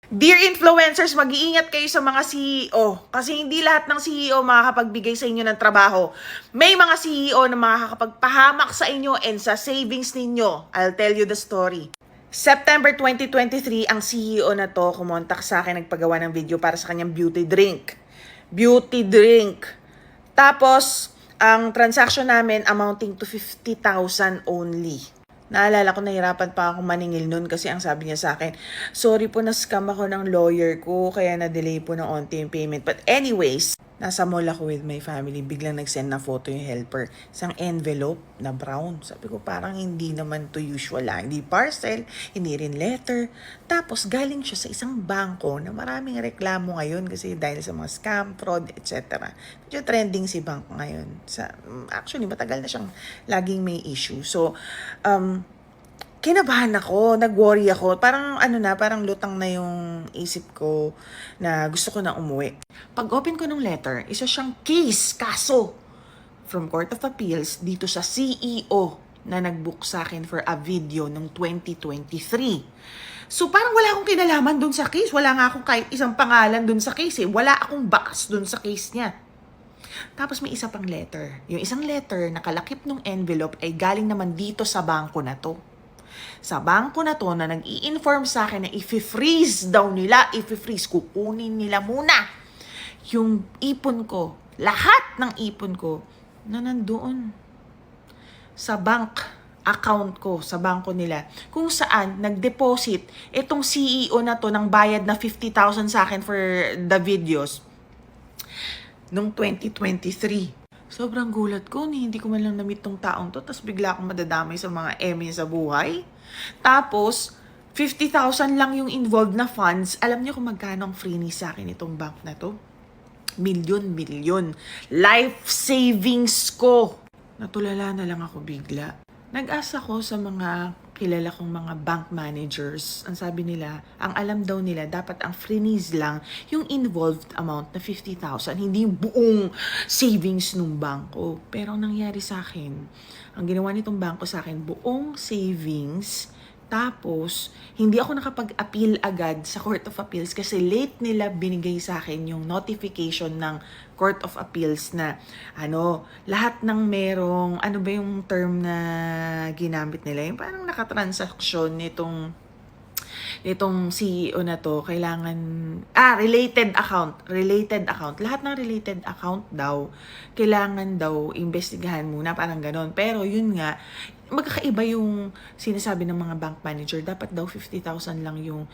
Dear influencers, mag-iingat kayo sa mga CEO kasi hindi lahat ng CEO makakapagbigay sa inyo ng trabaho. May mga CEO na makakapagpahamak sa inyo and sa savings ninyo. I'll tell you the story. September 2023, ang CEO na to kumontak sa akin, nagpagawa ng video para sa kanyang beauty drink. Beauty drink. Tapos, ang transaction namin amounting to 50,000 only. Naalala ko, nahirapan pa ako maningil nun kasi ang sabi niya sa akin, sorry po, na-scam ako ng lawyer ko, kaya na-delay po ng onti yung payment. But anyways, nasa mall ako with my family, biglang nag-send na photo yung helper. Isang envelope na brown. Sabi ko, parang hindi naman to usual lang. Hindi parcel, hindi rin letter. Tapos galing siya sa isang bangko na maraming reklamo ngayon kasi dahil sa mga scam, fraud, etc. Medyo trending si bank ngayon. Actually, matagal na siyang laging may issue. So, kinabahan ako, nag-worry ako. Parang parang lutang na yung isip ko na gusto ko na umuwi. Pag-open ko ng letter, isa siyang kaso from Court of Appeals dito sa CEO na nag-book sa akin for a video noong 2023. So parang wala akong kinalaman dun sa case. Wala nga akong kahit isang pangalan dun sa case eh. Wala akong bakas dun sa case niya. Tapos may isa pang letter. Yung isang letter, nakalakip ng envelope ay galing naman dito sa bangko na to. Sa bangko na to na nag-i-inform sa akin na i-freeze daw nila, kukunin nila muna yung ipon ko, lahat ng ipon ko na nandoon sa bank account ko, sa bangko nila, kung saan nag-deposit itong CEO na to ng bayad na 50,000 sa akin for the videos noong 2023. Sobrang gulat ko, hindi ko man lang na-meet tong taong to, tapos bigla akong madadamay sa mga eme sa buhay. Tapos, 50,000 lang yung involved na funds. Alam niyo kung magkano ang free ni sa akin itong bank na to? Milyon. Life savings ko. Natulala na lang ako bigla. Nag-asa ko sa mga kilala kong mga bank managers. Ang sabi nila, ang alam daw nila, dapat ang freeze lang yung involved amount na 50,000, hindi yung buong savings ng bangko. Pero ang nangyari sa akin, ang ginawa nitong bangko sa akin, buong savings. Tapos, hindi ako nakapag-appeal agad sa Court of Appeals kasi late nila binigay sa akin yung notification ng Court of Appeals na lahat ng merong, ano ba yung term na ginamit nila? Yung parang nakatransaksyon nitong CEO na to, kailangan, related account. Lahat ng related account daw, kailangan daw investigahan muna, parang ganon. Pero yun nga, magkakaiba yung sinasabi ng mga bank manager, dapat daw 50,000 lang yung